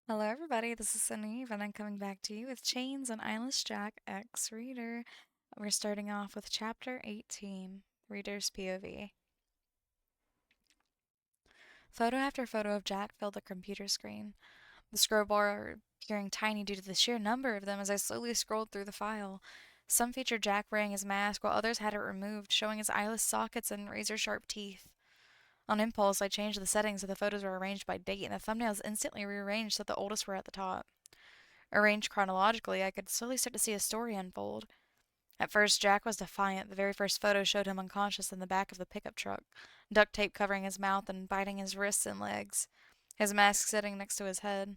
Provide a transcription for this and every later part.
Hello, everybody. This is Suneve, and I'm coming back to you with Chains and Eyeless Jack X Reader. We're starting off with Chapter 18, Reader's POV. Photo after photo of Jack filled the computer screen, the scroll bar appearing tiny due to the sheer number of them as I slowly scrolled through the file. Some featured Jack wearing his mask, while others had it removed, showing his eyeless sockets and razor-sharp teeth. On impulse, I changed the settings so the photos were arranged by date, and the thumbnails instantly rearranged so the oldest were at the top. Arranged chronologically, I could slowly start to see a story unfold. At first, Jack was defiant. The very first photo showed him unconscious in the back of the pickup truck, duct tape covering his mouth and biting his wrists and legs, his mask sitting next to his head.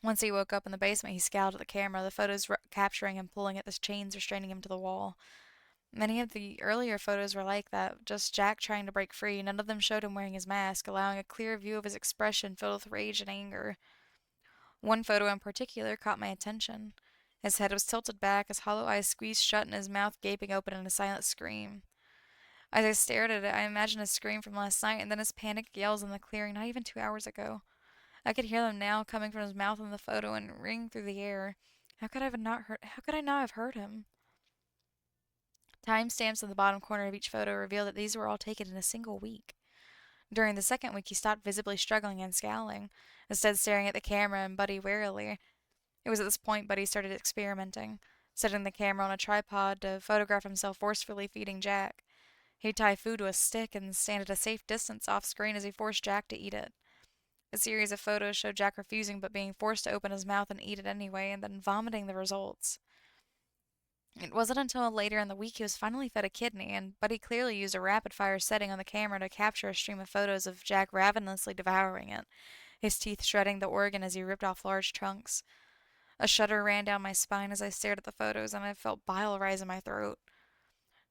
Once he woke up in the basement, he scowled at the camera, the photos capturing him pulling at the chains restraining him to the wall. Many of the earlier photos were like that, just Jack trying to break free. None of them showed him wearing his mask, allowing a clear view of his expression filled with rage and anger. One photo in particular caught my attention. His head was tilted back, his hollow eyes squeezed shut, and his mouth gaping open in a silent scream. As I stared at it, I imagined his scream from last night and then his panicked yells in the clearing not even 2 hours ago. I could hear them now, coming from his mouth in the photo and ringing through the air. How could I not have heard him? Timestamps in the bottom corner of each photo revealed that these were all taken in a single week. During the second week, he stopped visibly struggling and scowling, instead staring at the camera and Buddy warily. It was at this point Buddy started experimenting, setting the camera on a tripod to photograph himself forcefully feeding Jack. He'd tie food to a stick and stand at a safe distance off screen as he forced Jack to eat it. A series of photos showed Jack refusing but being forced to open his mouth and eat it anyway, and then vomiting the results. It wasn't until later in the week he was finally fed a kidney, and Buddy clearly used a rapid fire setting on the camera to capture a stream of photos of Jack ravenously devouring it, his teeth shredding the organ as he ripped off large chunks. A shudder ran down my spine as I stared at the photos, and I felt bile rise in my throat.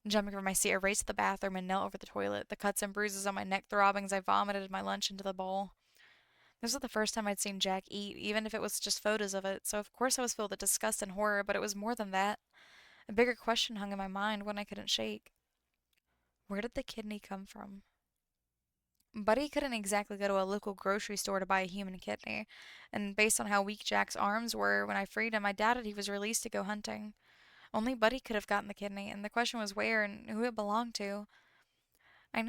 Jumping from my seat, I raced to the bathroom and knelt over the toilet, the cuts and bruises on my neck throbbing as I vomited my lunch into the bowl. This was the first time I'd seen Jack eat, even if it was just photos of it, so of course I was filled with disgust and horror, but it was more than that. A bigger question hung in my mind, one I couldn't shake. Where did the kidney come from? Buddy couldn't exactly go to a local grocery store to buy a human kidney, and based on how weak Jack's arms were when I freed him, I doubted he was released to go hunting. Only Buddy could have gotten the kidney, and the question was where and who it belonged to. I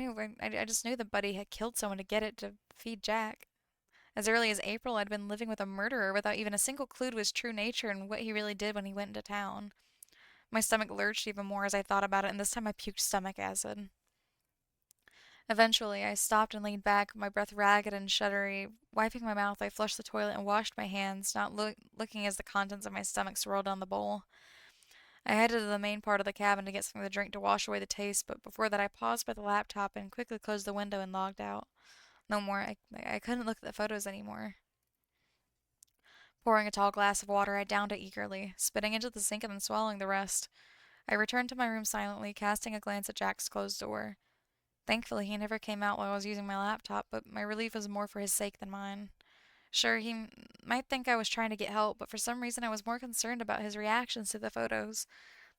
just knew that Buddy had killed someone to get it to feed Jack. As early as April, I'd been living with a murderer without even a single clue to his true nature and what he really did when he went into town. My stomach lurched even more as I thought about it, and this time I puked stomach acid. Eventually, I stopped and leaned back, my breath ragged and shuddery. Wiping my mouth, I flushed the toilet and washed my hands, not looking as the contents of my stomach swirled down the bowl. I headed to the main part of the cabin to get something to drink to wash away the taste, but before that I paused by the laptop and quickly closed the window and logged out. No more. I couldn't look at the photos anymore. Pouring a tall glass of water, I downed it eagerly, spitting into the sink and then swallowing the rest. I returned to my room silently, casting a glance at Jack's closed door. Thankfully, he never came out while I was using my laptop, but my relief was more for his sake than mine. Sure, might think I was trying to get help, but for some reason I was more concerned about his reactions to the photos.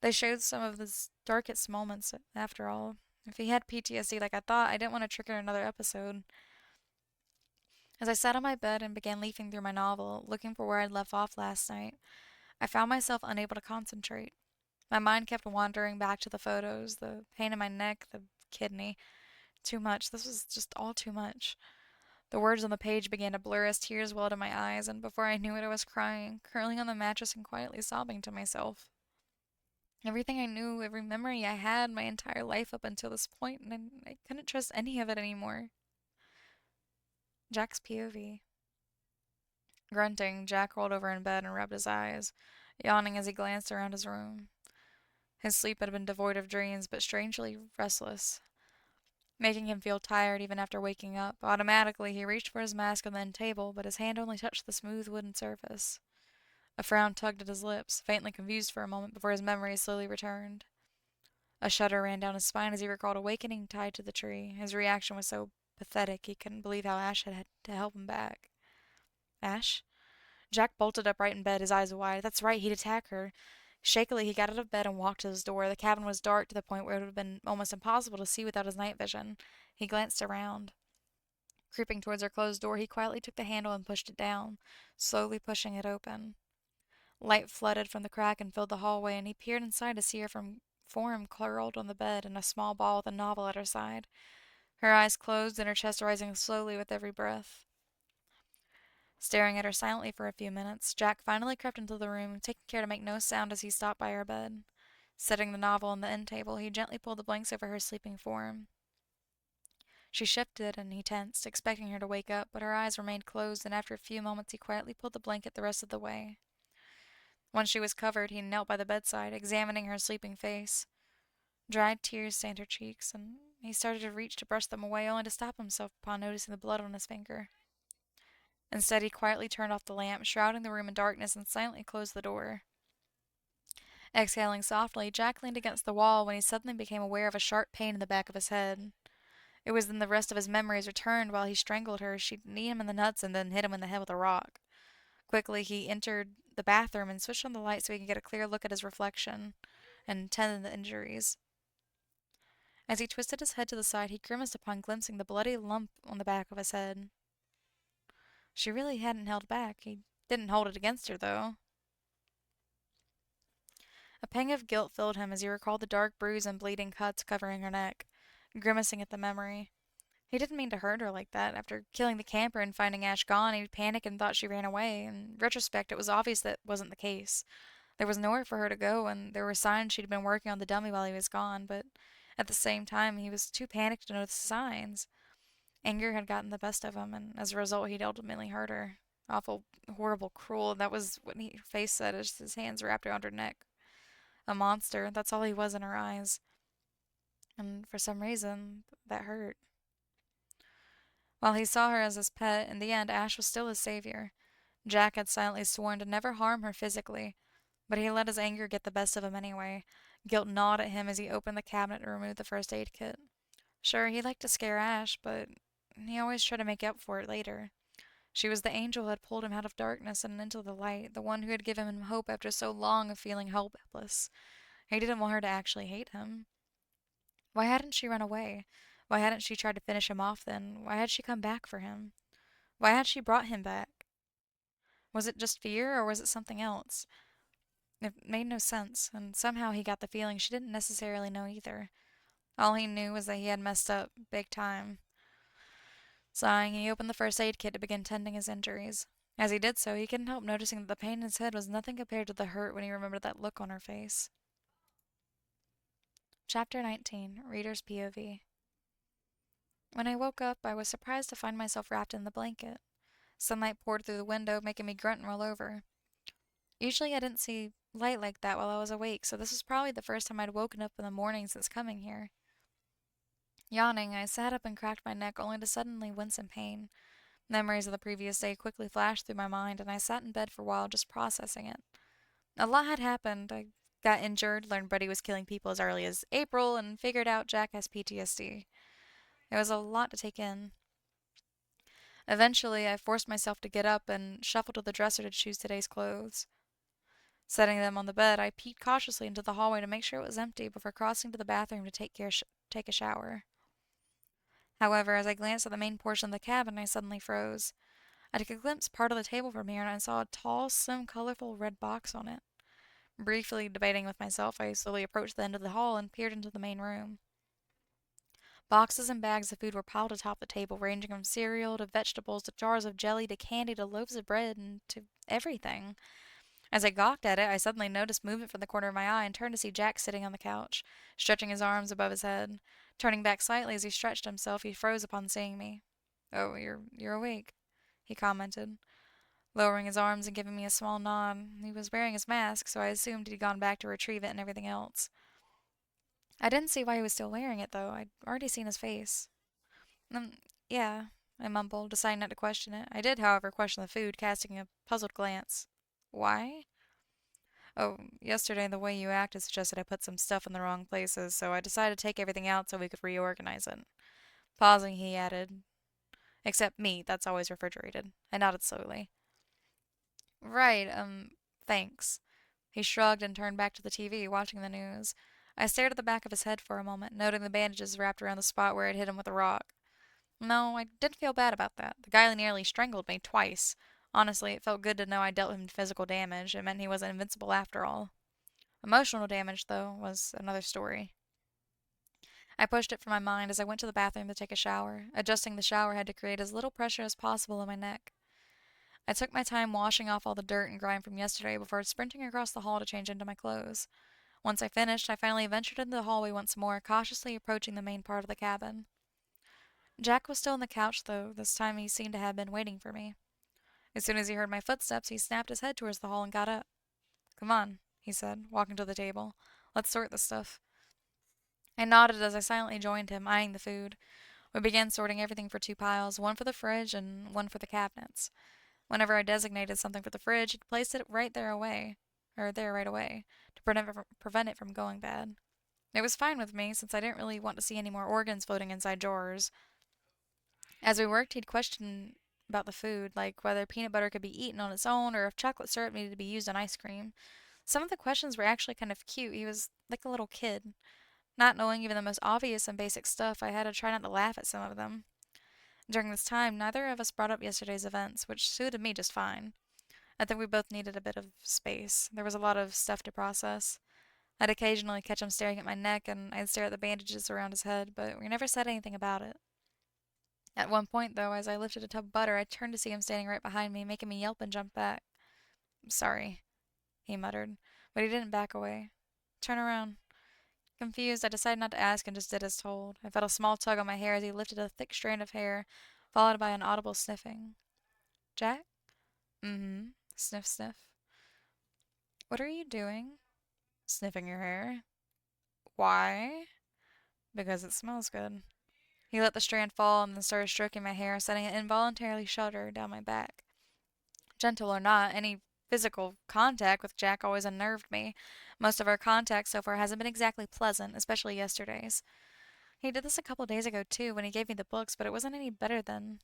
They showed some of his darkest moments, after all. If he had PTSD like I thought, I didn't want to trigger another episode. As I sat on my bed and began leafing through my novel, looking for where I'd left off last night, I found myself unable to concentrate. My mind kept wandering back to the photos, the pain in my neck, the kidney. Too much. This was just all too much. The words on the page began to blur as tears welled in my eyes, and before I knew it, I was crying, curling on the mattress and quietly sobbing to myself. Everything I knew, every memory I had my entire life up until this point, and I couldn't trust any of it anymore. Jack's POV. Grunting, Jack rolled over in bed and rubbed his eyes, yawning as he glanced around his room. His sleep had been devoid of dreams, but strangely restless, making him feel tired even after waking up. Automatically, he reached for his mask on the end table, but his hand only touched the smooth wooden surface. A frown tugged at his lips, faintly confused for a moment before his memory slowly returned. A shudder ran down his spine as he recalled awakening tied to the tree. His reaction was so pathetic he couldn't believe how Ash had to help him back. Ash? Jack bolted upright in bed, his eyes wide. That's right, he'd attack her. Shakily, he got out of bed and walked to his door. The cabin was dark to the point where it would have been almost impossible to see without his night vision. He glanced around. Creeping towards her closed door, he quietly took the handle and pushed it down, slowly pushing it open. Light flooded from the crack and filled the hallway, and he peered inside to see her form curled on the bed in a small ball with a novel at her side, her eyes closed and her chest rising slowly with every breath. Staring at her silently for a few minutes, Jack finally crept into the room, taking care to make no sound as he stopped by her bed. Setting the novel on the end table, he gently pulled the blanks over her sleeping form. She shifted, and he tensed, expecting her to wake up, but her eyes remained closed, and after a few moments he quietly pulled the blanket the rest of the way. Once she was covered, he knelt by the bedside, examining her sleeping face. Dried tears stained her cheeks, and he started to reach to brush them away, only to stop himself upon noticing the blood on his finger. Instead, he quietly turned off the lamp, shrouding the room in darkness, and silently closed the door. Exhaling softly, Jack leaned against the wall when he suddenly became aware of a sharp pain in the back of his head. It was then the rest of his memories returned. While he strangled her, she'd knee him in the nuts and then hit him in the head with a rock. Quickly, he entered the bathroom and switched on the light so he could get a clear look at his reflection and tend the injuries. As he twisted his head to the side, he grimaced upon glimpsing the bloody lump on the back of his head. She really hadn't held back. He didn't hold it against her, though. A pang of guilt filled him as he recalled the dark bruise and bleeding cuts covering her neck, grimacing at the memory. He didn't mean to hurt her like that. After killing the camper and finding Ash gone, he panicked and thought she ran away. In retrospect, it was obvious that wasn't the case. There was nowhere for her to go, and there were signs she'd been working on the dummy while he was gone, but at the same time, he was too panicked to notice the signs. Anger had gotten the best of him, and as a result, he'd ultimately hurt her. Awful, horrible, cruel. That was what his face said as his hands wrapped around her neck. A monster. That's all he was in her eyes. And for some reason, that hurt. While he saw her as his pet, in the end, Ash was still his savior. Jack had silently sworn to never harm her physically, but he let his anger get the best of him anyway. Guilt gnawed at him as he opened the cabinet and removed the first aid kit. Sure, he liked to scare Ash, but he always tried to make up for it later. She was the angel who had pulled him out of darkness and into the light, the one who had given him hope after so long of feeling helpless. He didn't want her to actually hate him. Why hadn't she run away? Why hadn't she tried to finish him off then? Why had she come back for him? Why had she brought him back? Was it just fear, or was it something else? It made no sense, and somehow he got the feeling she didn't necessarily know either. All he knew was that he had messed up, big time. Sighing, he opened the first aid kit to begin tending his injuries. As he did so, he couldn't help noticing that the pain in his head was nothing compared to the hurt when he remembered that look on her face. Chapter 19, Reader's POV. When I woke up, I was surprised to find myself wrapped in the blanket. Sunlight poured through the window, making me grunt and roll over. Usually I didn't see light like that while I was awake, so this was probably the first time I'd woken up in the morning since coming here. Yawning, I sat up and cracked my neck, only to suddenly wince in pain. Memories of the previous day quickly flashed through my mind, and I sat in bed for a while just processing it. A lot had happened. I got injured, learned Buddy was killing people as early as April, and figured out Jack has PTSD. It was a lot to take in. Eventually, I forced myself to get up and shuffle to the dresser to choose today's clothes. Setting them on the bed, I peeked cautiously into the hallway to make sure it was empty before crossing to the bathroom to take a shower. However, as I glanced at the main portion of the cabin, I suddenly froze. I took a glimpse part of the table from here, and I saw a tall, slim, colorful red box on it. Briefly debating with myself, I slowly approached the end of the hall and peered into the main room. Boxes and bags of food were piled atop the table, ranging from cereal to vegetables to jars of jelly to candy to loaves of bread and to everything. As I gawked at it, I suddenly noticed movement from the corner of my eye and turned to see Jack sitting on the couch, stretching his arms above his head. Turning back slightly as he stretched himself, he froze upon seeing me. "Oh, you're awake," he commented, lowering his arms and giving me a small nod. He was wearing his mask, so I assumed he'd gone back to retrieve it and everything else. I didn't see why he was still wearing it, though. I'd already seen his face. Um, yeah, I mumbled, deciding not to question it. I did, however, question the food, casting a puzzled glance. Why? Oh, yesterday the way you acted suggested I put some stuff in the wrong places, so I decided to take everything out so we could reorganize it. Pausing, he added, "Except meat, that's always refrigerated." I nodded slowly. Right, thanks. He shrugged and turned back to the TV, watching the news. I stared at the back of his head for a moment, noting the bandages wrapped around the spot where I'd hit him with a rock. No, I didn't feel bad about that. The guy nearly strangled me twice. Honestly, it felt good to know I dealt him physical damage. It meant he wasn't invincible after all. Emotional damage, though, was another story. I pushed it from my mind as I went to the bathroom to take a shower, adjusting the shower head to create as little pressure as possible on my neck. I took my time washing off all the dirt and grime from yesterday before sprinting across the hall to change into my clothes. Once I finished, I finally ventured into the hallway once more, cautiously approaching the main part of the cabin. Jack was still on the couch, though. This time he seemed to have been waiting for me. As soon as he heard my footsteps, he snapped his head towards the hall and got up. "Come on," he said, walking to the table. "Let's sort this stuff." I nodded as I silently joined him, eyeing the food. We began sorting everything for two piles, one for the fridge and one for the cabinets. Whenever I designated something for the fridge, he'd place it there right away, to prevent it from going bad. It was fine with me, since I didn't really want to see any more organs floating inside drawers. As we worked, he'd question about the food, like whether peanut butter could be eaten on its own or if chocolate syrup needed to be used on ice cream. Some of the questions were actually kind of cute. He was like a little kid. Not knowing even the most obvious and basic stuff, I had to try not to laugh at some of them. During this time, neither of us brought up yesterday's events, which suited me just fine. I think we both needed a bit of space. There was a lot of stuff to process. I'd occasionally catch him staring at my neck, and I'd stare at the bandages around his head, but we never said anything about it. At one point, though, as I lifted a tub of butter, I turned to see him standing right behind me, making me yelp and jump back. "Sorry," he muttered, but he didn't back away. "Turn around." Confused, I decided not to ask and just did as told. I felt a small tug on my hair as he lifted a thick strand of hair, followed by an audible sniffing. "Jack?" "Mm-hmm." Sniff, sniff. "What are you doing?" "Sniffing your hair." "Why?" "Because it smells good." He let the strand fall and then started stroking my hair, sending an involuntary shudder down my back. Gentle or not, any physical contact with Jack always unnerved me. Most of our contact so far hasn't been exactly pleasant, especially yesterday's. He did this a couple days ago, too, when he gave me the books, but it wasn't any better then.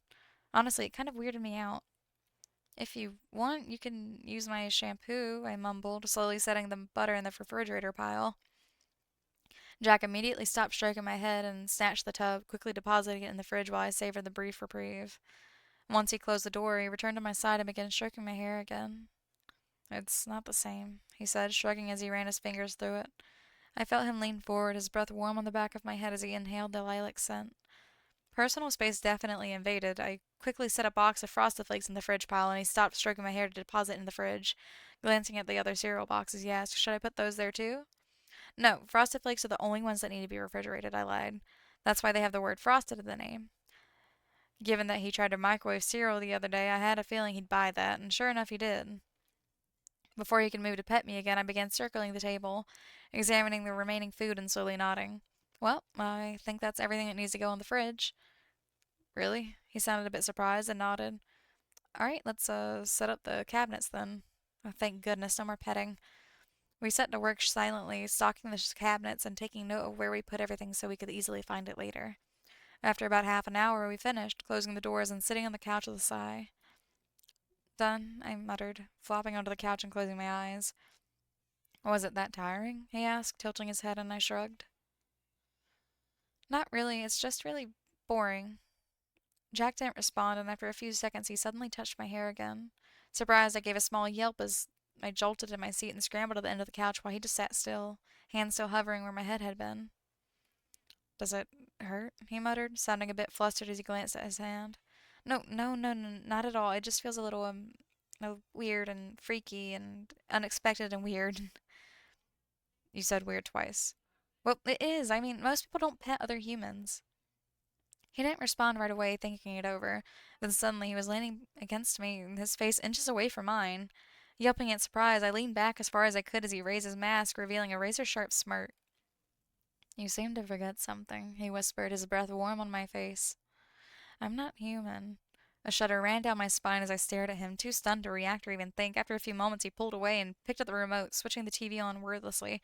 Honestly, it kind of weirded me out. "If you want, you can use my shampoo," I mumbled, slowly setting the butter in the refrigerator pile. Jack immediately stopped stroking my head and snatched the tub, quickly depositing it in the fridge while I savored the brief reprieve. Once he closed the door, he returned to my side and began stroking my hair again. "It's not the same," he said, shrugging as he ran his fingers through it. I felt him lean forward, his breath warm on the back of my head as he inhaled the lilac scent. Personal space definitely invaded. I quickly set a box of Frosted Flakes in the fridge pile, and he stopped stroking my hair to deposit in the fridge. Glancing at the other cereal boxes, he asked, "Should I put those there too?" "No, Frosted Flakes are the only ones that need to be refrigerated," I lied. "That's why they have the word frosted in the name." Given that he tried to microwave cereal the other day, I had a feeling he'd buy that, and sure enough, he did. Before he could move to pet me again, I began circling the table, examining the remaining food and slowly nodding. "Well, I think that's everything that needs to go in the fridge." "Really?" He sounded a bit surprised and nodded. "All right, let's set up the cabinets then." Oh, thank goodness, no more petting. We set to work silently, stocking the cabinets and taking note of where we put everything so we could easily find it later. After about half an hour, we finished, closing the doors and sitting on the couch with a sigh. "Done," I muttered, flopping onto the couch and closing my eyes. "Was it that tiring?" he asked, tilting his head, and I shrugged. "Not really, it's just really boring." Jack didn't respond, and after a few seconds he suddenly touched my hair again. Surprised, I gave a small yelp as I jolted in my seat and scrambled to the end of the couch while he just sat still, hands still hovering where my head had been. "Does it hurt?" he muttered, sounding a bit flustered as he glanced at his hand. "No, no, no, no, not at all. It just feels a little, weird and freaky and unexpected and weird." "You said weird twice." "Well, it is. I mean, most people don't pet other humans." He didn't respond right away, thinking it over. Then suddenly he was leaning against me, his face inches away from mine. Yelping in surprise, I leaned back as far as I could as he raised his mask, revealing a razor-sharp smirk. "You seem to forget something," he whispered, his breath warm on my face. "I'm not human." A shudder ran down my spine as I stared at him, too stunned to react or even think. After a few moments, he pulled away and picked up the remote, switching the TV on wordlessly.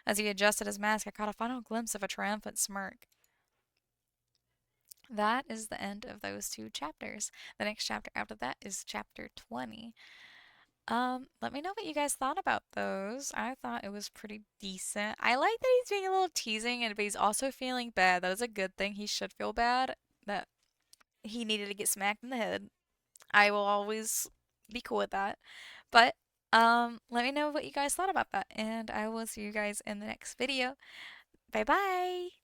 As he adjusted his mask, I caught a final glimpse of a triumphant smirk. That is the end of those two chapters. The next chapter after that is chapter 20. Let me know what you guys thought about those. I thought it was pretty decent. I like that he's being a little teasing, but he's also feeling bad. That is a good thing. He should feel bad. That he needed to get smacked in the head. I will always be cool with that. But let me know what you guys thought about that, and I will see you guys in the next video. Bye bye.